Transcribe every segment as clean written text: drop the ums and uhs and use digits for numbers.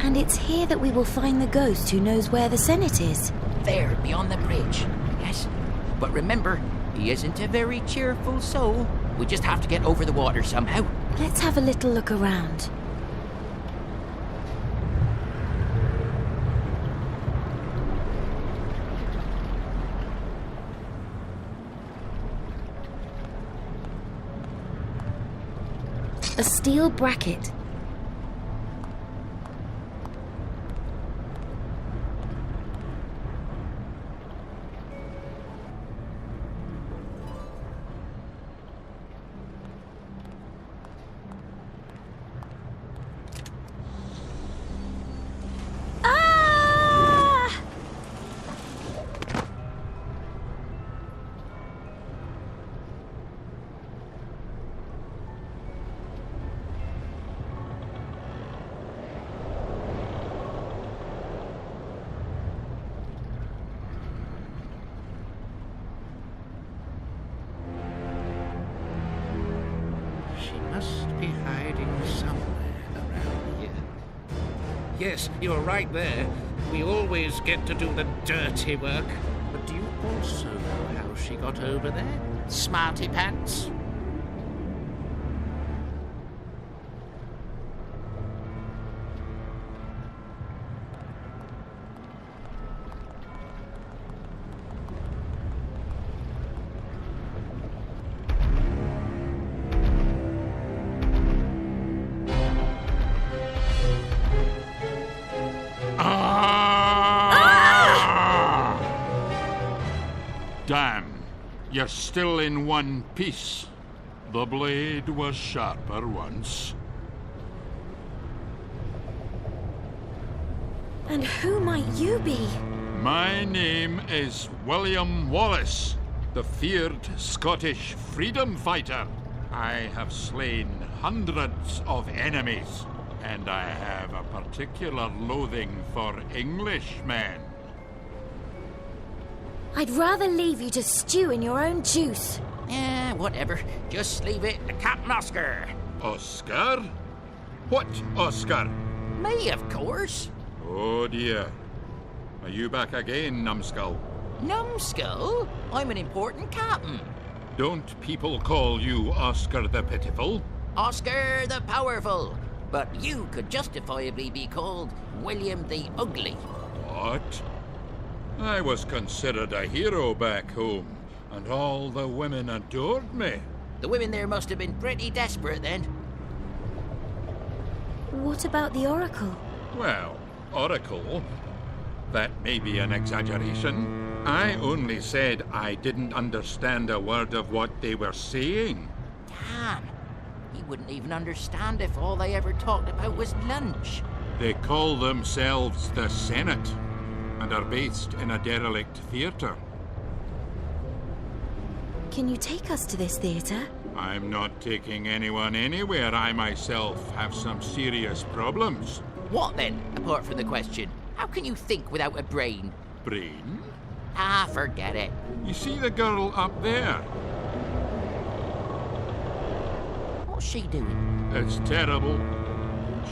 And it's here that we will find the ghost who knows where the Senate is. There, beyond the bridge. Yes. But remember, he isn't a very cheerful soul. We just have to get over the water somehow. Let's have a little look around. A steel bracket. Must be hiding somewhere around here. Yes, you're right there. We always get to do the dirty work. But do you also know how she got over there? Smarty pants? Damn, you're still in one piece. The blade was sharper once. And who might you be? My name is William Wallace, the feared Scottish freedom fighter. I have slain hundreds of enemies, and I have a particular loathing for Englishmen. I'd rather leave you to stew in your own juice. Whatever. Just leave it to Captain Oscar. Oscar? What Oscar? Me, of course. Oh dear. Are you back again, numbskull? Numbskull? I'm an important captain. Don't people call you Oscar the Pitiful? Oscar the Powerful. But you could justifiably be called William the Ugly. What? I was considered a hero back home, and all the women adored me. The women there must have been pretty desperate then. What about the Oracle? Well, Oracle? That may be an exaggeration. I only said I didn't understand a word of what they were saying. Damn. He wouldn't even understand if all they ever talked about was lunch. They call themselves the Senate, and are based in a derelict theatre. Can you take us to this theatre? I'm not taking anyone anywhere. I myself have some serious problems. What then, apart from the question? How can you think without a brain? Brain? Forget it. You see the girl up there? What's she doing? It's terrible.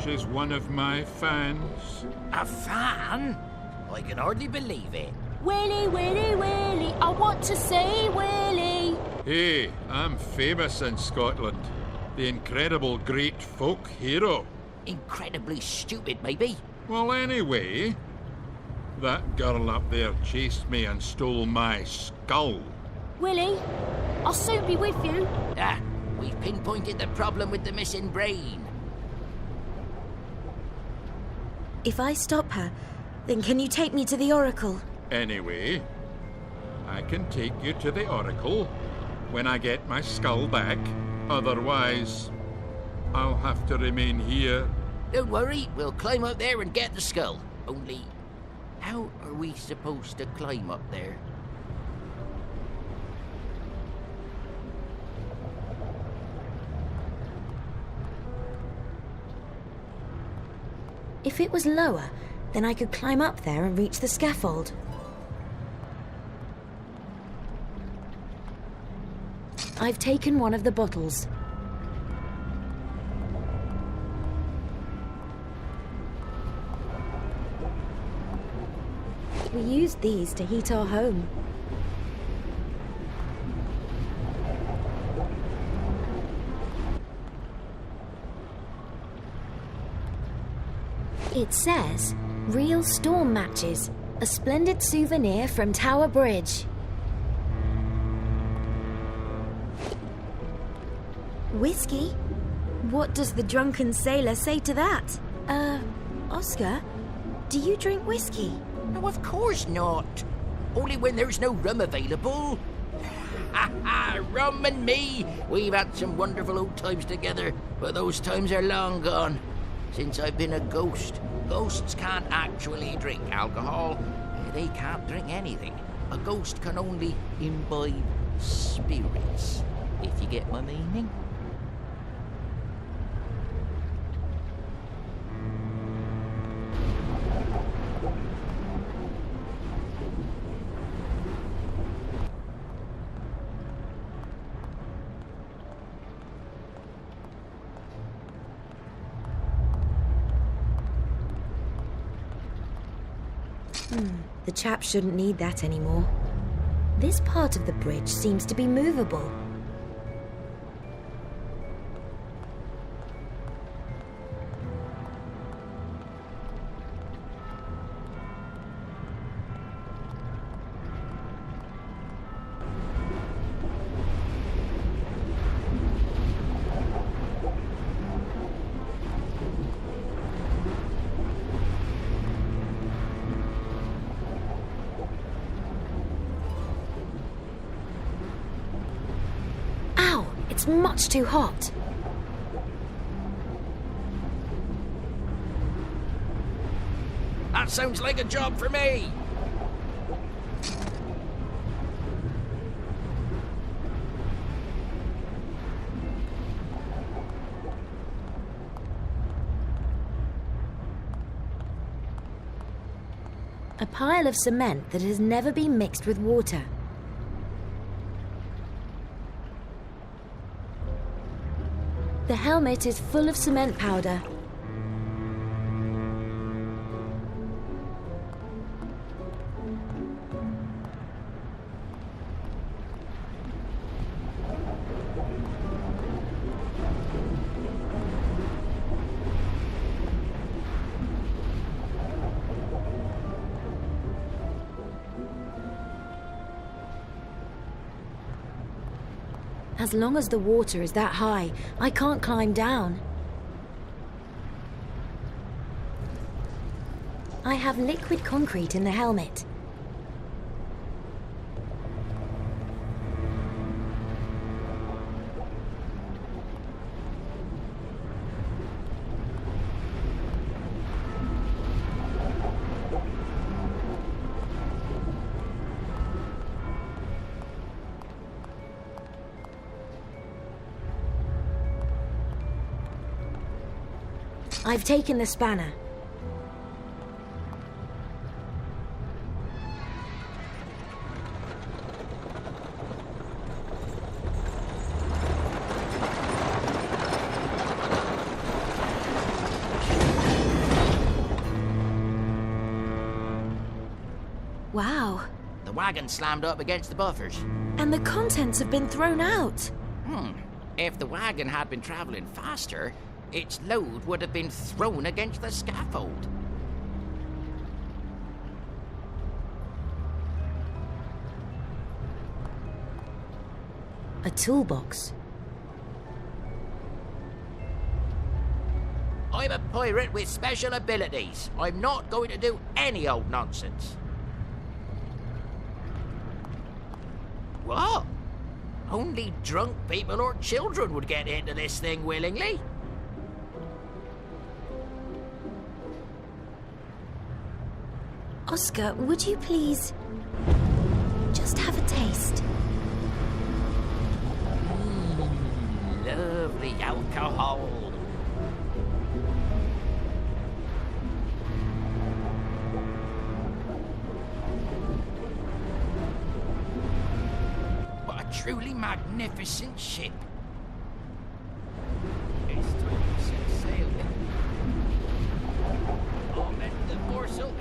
She's one of my fans. A fan? I can hardly believe it. Willy, Willy, Willy, I want to see Willy. Hey, I'm famous in Scotland. The incredible great folk hero. Incredibly stupid, maybe. Well, anyway, that girl up there chased me and stole my skull. Willy, I'll soon be with you. We've pinpointed the problem with the missing brain. If I stop her, then can you take me to the Oracle? Anyway, I can take you to the Oracle when I get my skull back. Otherwise, I'll have to remain here. Don't worry, we'll climb up there and get the skull. Only, how are we supposed to climb up there? If it was lower, then I could climb up there and reach the scaffold. I've taken one of the bottles. We used these to heat our home. It says, real storm matches, a splendid souvenir from Tower Bridge. Whiskey? What does the drunken sailor say to that? Oscar, do you drink whiskey? No, of course not. Only when there's no rum available. Ha ha! Rum and me! We've had some wonderful old times together, but those times are long gone. Since I've been a ghost, ghosts can't actually drink alcohol. They can't drink anything. A ghost can only imbibe spirits, if you get my meaning. The chap shouldn't need that anymore. This part of the bridge seems to be movable. It's much too hot. That sounds like a job for me. A pile of cement that has never been mixed with water. The helmet is full of cement powder. As long as the water is that high, I can't climb down. I have liquid concrete in the helmet. I've taken the spanner. Wow. The wagon slammed up against the buffers. And the contents have been thrown out. If the wagon had been traveling faster, its load would have been thrown against the scaffold. A toolbox. I'm a pirate with special abilities. I'm not going to do any old nonsense. What? Only drunk people or children would get into this thing willingly. Oscar, would you please just have a taste? Lovely alcohol. magnificent ship. It's time to set sail. Amen the morsel.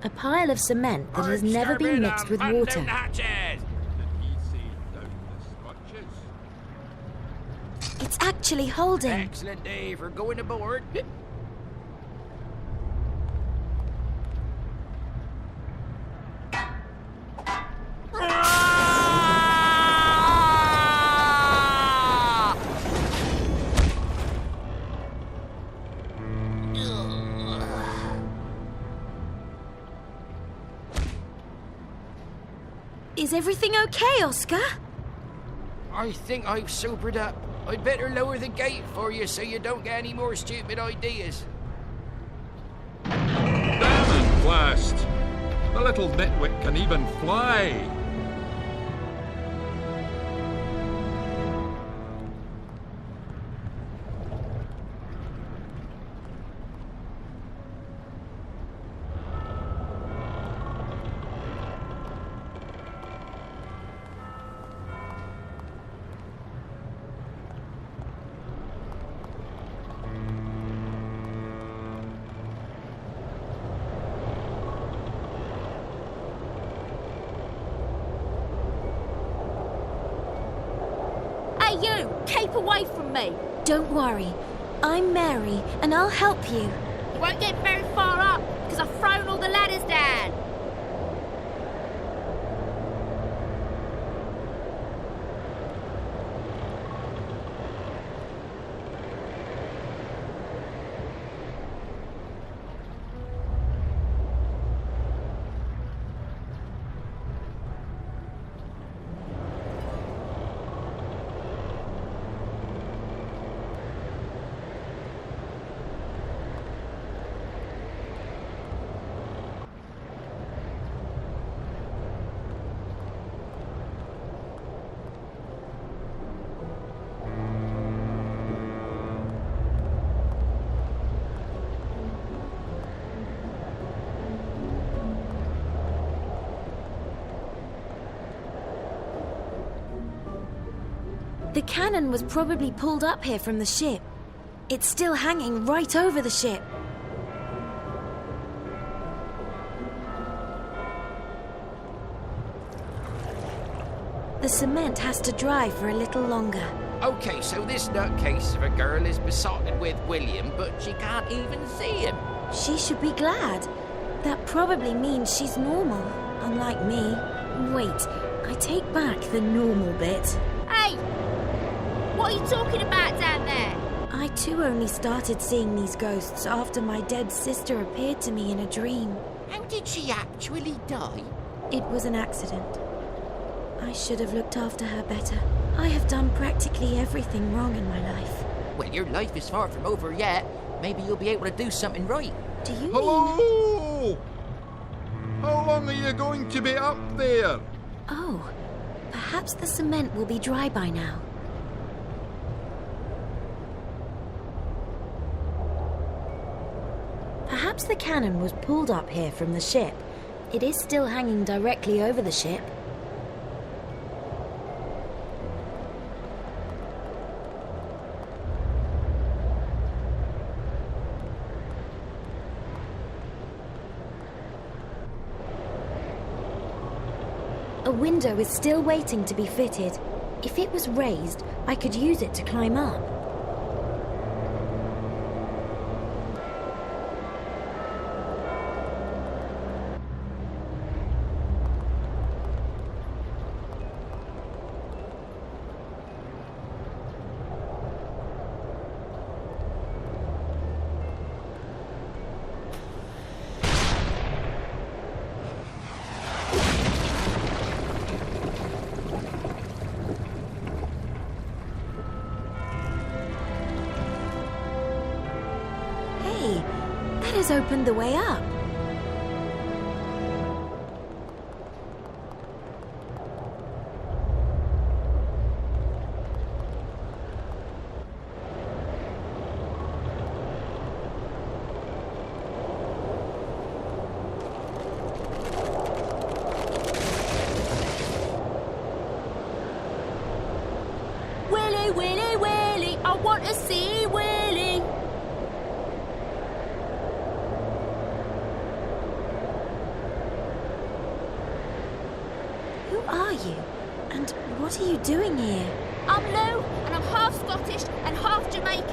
A pile of cement that has Hard never been starboard mixed and with batten water. down the hatches. Did he say down the scotches? It's actually holding. Excellent day for going aboard. Is everything okay, Oscar? I think I've sobered up. I'd better lower the gate for you so you don't get any more stupid ideas. Damn and blast! The little nitwit can even fly! Hey, you! Keep away from me! Don't worry. I'm Mary, and I'll help you. You won't get very far up, because I've thrown all the ladders down. The cannon was probably pulled up here from the ship. It's still hanging right over the ship. The cement has to dry for a little longer. Okay, so this nutcase of a girl is besotted with William, but she can't even see him. She should be glad. That probably means she's normal, unlike me. Wait, I take back the normal bit. Hey! What are you talking about down there? I too only started seeing these ghosts after my dead sister appeared to me in a dream. How did she actually die? It was an accident. I should have looked after her better. I have done practically everything wrong in my life. Well, your life is far from over yet. Maybe you'll be able to do something right. Do you mean... Hello! How long are you going to be up there? Oh, perhaps the cement will be dry by now. Perhaps the cannon was pulled up here from the ship. It is still hanging directly over the ship. A window is still waiting to be fitted. If it was raised, I could use it to climb up. That has opened the way up. Willy, Willy, Willy, I want to see Willy. Who are you? And what are you doing here? I'm Lou, and I'm half Scottish and half Jamaican.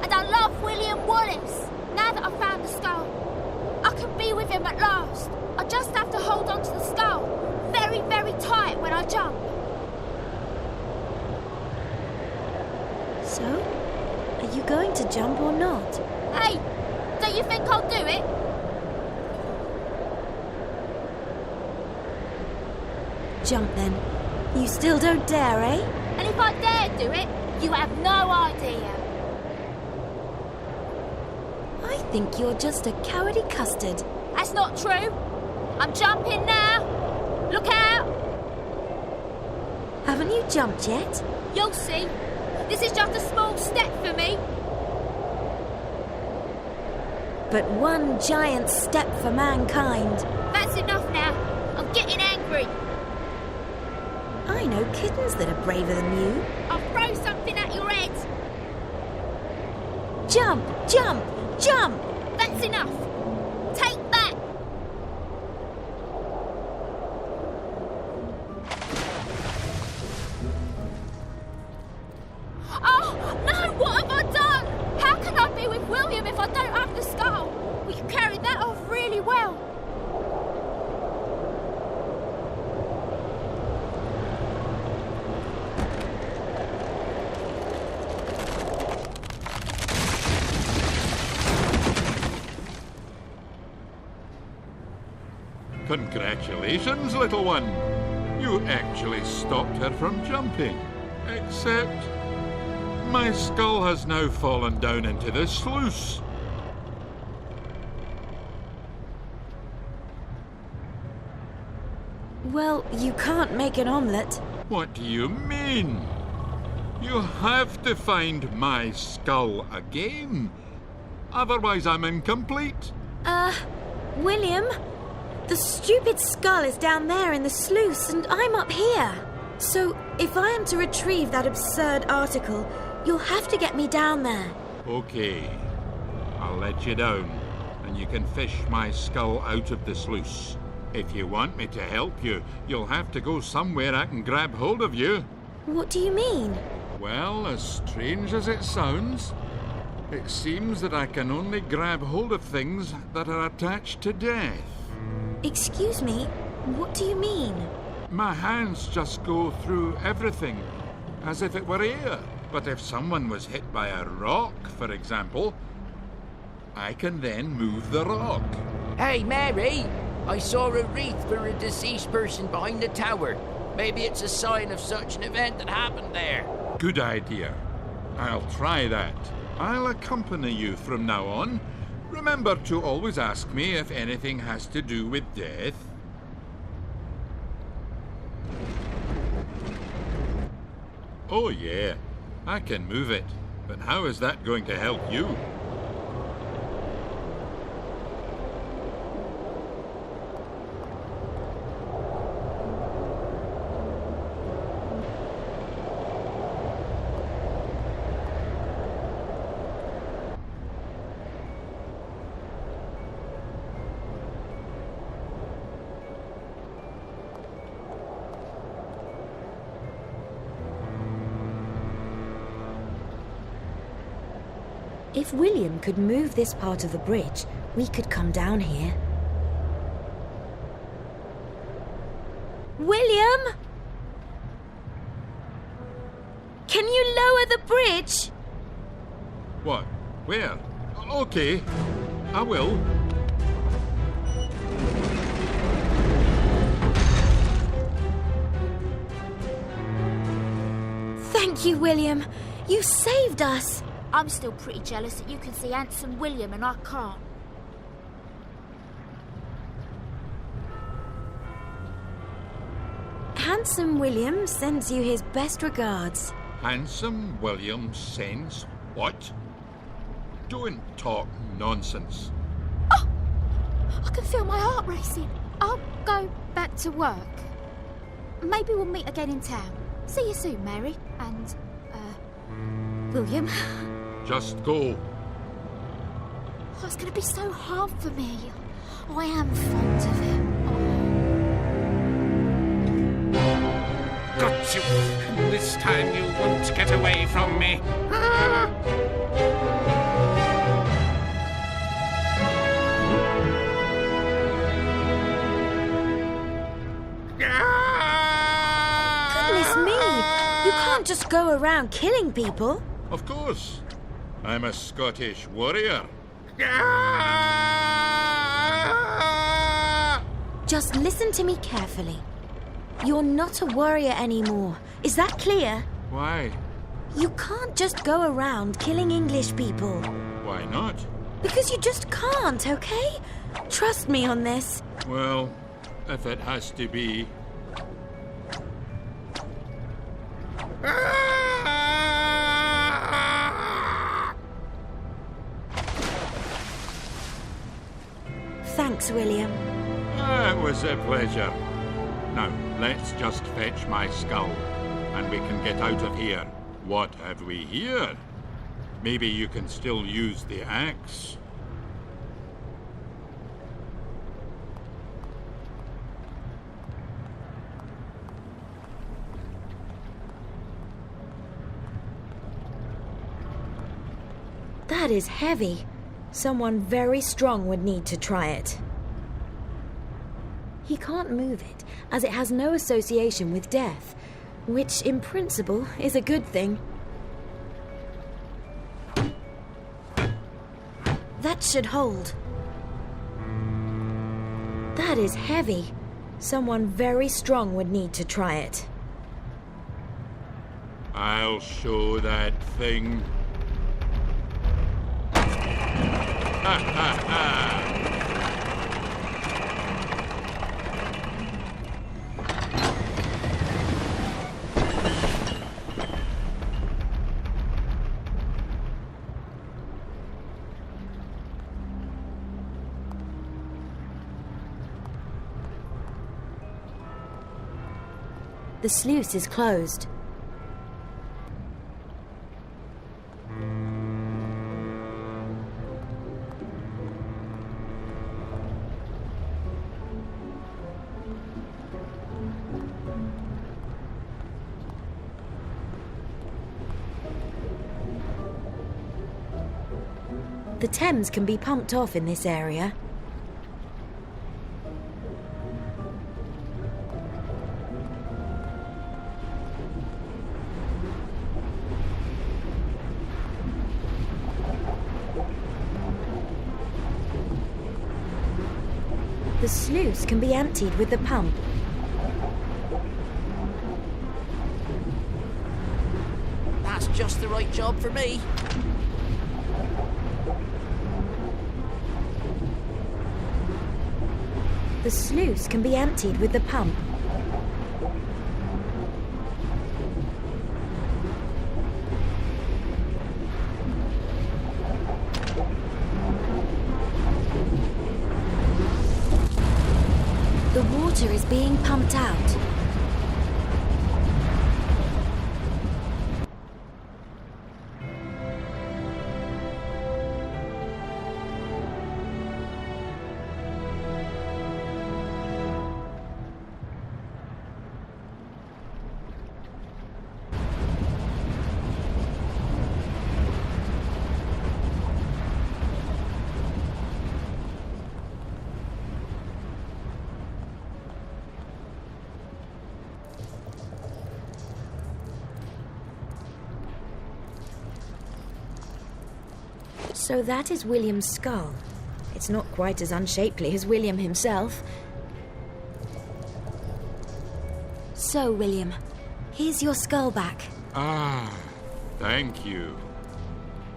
And I love William Wallace. Now that I've found the skull, I can be with him at last. I just have to hold on to the skull very, very tight when I jump. So, are you going to jump or not? Hey, don't you think I'll do it? Jump then. You still don't dare, eh? And if I dare do it, you have no idea. I think you're just a cowardy custard. That's not true. I'm jumping now. Look out. Haven't you jumped yet? You'll see. This is just a small step for me. But one giant step for mankind. That's enough now. I'm getting angry. I know kittens that are braver than you. I'll throw something at your head. Jump! Jump! Jump! That's enough. Take that. Oh, no, what have I done? How can I be with William if I don't have the skull? We carried that off really well. Congratulations, little one. You actually stopped her from jumping. Except my skull has now fallen down into the sluice. Well, you can't make an omelette. What do you mean? You have to find my skull again. Otherwise, I'm incomplete. William? The stupid skull is down there in the sluice and I'm up here. So, if I am to retrieve that absurd article, you'll have to get me down there. Okay. I'll let you down, and you can fish my skull out of the sluice. If you want me to help you, you'll have to go somewhere I can grab hold of you. What do you mean? Well, as strange as it sounds, it seems that I can only grab hold of things that are attached to death. Excuse me, what do you mean? My hands just go through everything, as if it were air. But if someone was hit by a rock, for example, I can then move the rock. Hey, Mary! I saw a wreath for a deceased person behind the tower. Maybe it's a sign of such an event that happened there. Good idea. I'll try that. I'll accompany you from now on. Remember to always ask me if anything has to do with death. Oh yeah, I can move it. But how is that going to help you? If William could move this part of the bridge, we could come down here. William? Can you lower the bridge? What? Where? Okay, I will. Thank you, William. You saved us. I'm still pretty jealous that you can see handsome William and I can't. Handsome William sends you his best regards. Handsome William sends what? Don't talk nonsense. Oh! I can feel my heart racing. I'll go back to work. Maybe we'll meet again in town. See you soon, Mary. And, William. Just go. Oh, it's going to be so hard for me. I am fond of him. Got you! This time you won't get away from me. Goodness me! You can't just go around killing people. Of course. I'm a Scottish warrior. Just listen to me carefully. You're not a warrior anymore. Is that clear? Why? You can't just go around killing English people. Why not? Because you just can't, okay? Trust me on this. Well, if it has to be. Thanks, William. It was a pleasure. Now, let's just fetch my skull, and we can get out of here. What have we here? Maybe you can still use the axe. That is heavy. Someone very strong would need to try it. He can't move it, as it has no association with death, which, in principle, is a good thing. That should hold. That is heavy. Someone very strong would need to try it. I'll show that thing. Ha ha ha! The sluice is closed. The Thames can be pumped off in this area. The sluice can be emptied with the pump. That's just the right job for me. The sluice can be emptied with the pump. The water is being pumped out. So that is William's skull. It's not quite as unshapely as William himself. So, William, here's your skull back. Ah, thank you.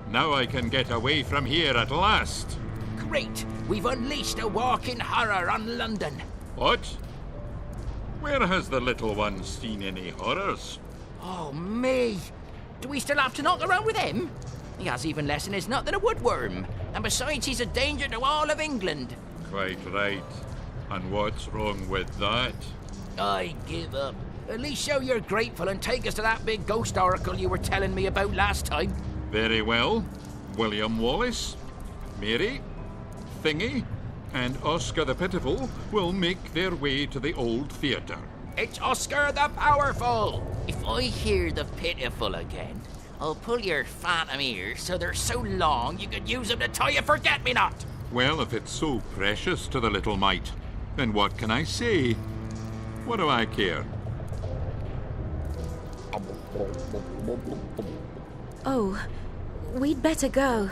Now I can get away from here at last. Great! We've unleashed a walking horror on London. What? Where has the little one seen any horrors? Oh, me! Do we still have to knock around with him? He has even less in his nut than a woodworm. And besides, he's a danger to all of England. Quite right. And what's wrong with that? I give up. At least show you're grateful and take us to that big ghost oracle you were telling me about last time. Very well. William Wallace, Mary, Thingy, and Oscar the Pitiful will make their way to the old theatre. It's Oscar the Powerful! If I hear the Pitiful again, I'll pull your phantom ears so they're so long you could use them to tie a forget-me-not! Well, if it's so precious to the little mite, then what can I say? What do I care? Oh, we'd better go.